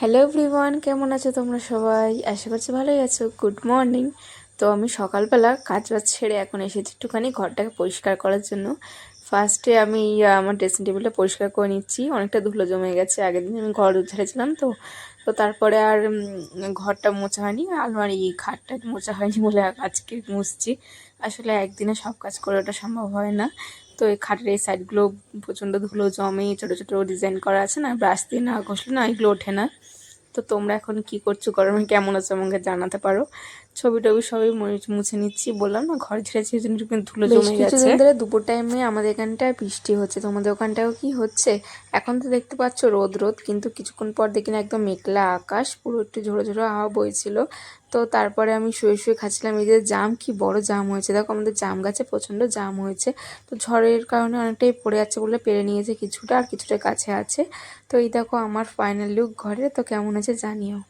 Hello everyone, কেমন আছো তোমরা সবাই? আশা করছি ভালোই আছো। Good morning. তো আমি সকালবেলা কাজ বাজ ছেড়ে এখন এসেছি একটুখানি ঘরটাকে পরিষ্কার করার জন্য। ফার্স্টে আমি আমার ড্রেসিং টেবিলটা পরিষ্কার করে নিচ্ছি, অনেকটা ধুলো জমে গেছে। আগের দিন আমি ঘর ঝেড়েছিলাম তো তো তারপরে আর ঘরটা মোছা হয়নি, আলমারি খাটটা মোছা হয়নি বলে আজকে মুছছি। আসলে একদিনে সব কাজ করে ওটা সম্ভব হয় না। তো এই খাটের এই সাইডগুলো প্রচণ্ড ধুলো জমে, ছোটো ছোটো ডিজাইন করা আছে না, ব্রাশ দিয়ে না ঘষলে না এগুলো ওঠে না। তো তোমরা এখন কি করছো, গরমে কেমন আছো আমাকে জানাতে পারো। ছবি টবি সবই মুছে নিচ্ছি, বললাম না ঘর ছেড়েছি ওই জন্য একটু ধুলো জমে গেছে। কিছুদিন ধরে দুপুর টাইমে আমাদের এখানটায় বৃষ্টি হচ্ছে, তোমাদের ওখানটাও কি হচ্ছে? এখন তো দেখতে পাচ্ছ রোদ রোদ, কিন্তু কিছুক্ষণ পর দেখি না একদম মেঘলা আকাশ, পুরো একটু ঝোড়ো ঝোড়ো হাওয়া বইছিল। তো তারপরে আমি শুয়ে শুয়ে খাচ্ছিলাম। এই যে জাম, কি বড় জাম হয়েছে দেখো, আমাদের জাম গাছে প্রচণ্ড জাম হয়েছে। তো ঝড়ের কারণে অনেকটাই পড়ে যাচ্ছে বলে পেরে নিয়েছে কিছুটা, আর কিছুটা কাছে আছে। তো এই দেখো আমার ফাইনাল লুক ঘরে। তো কেমন আছে জানিও।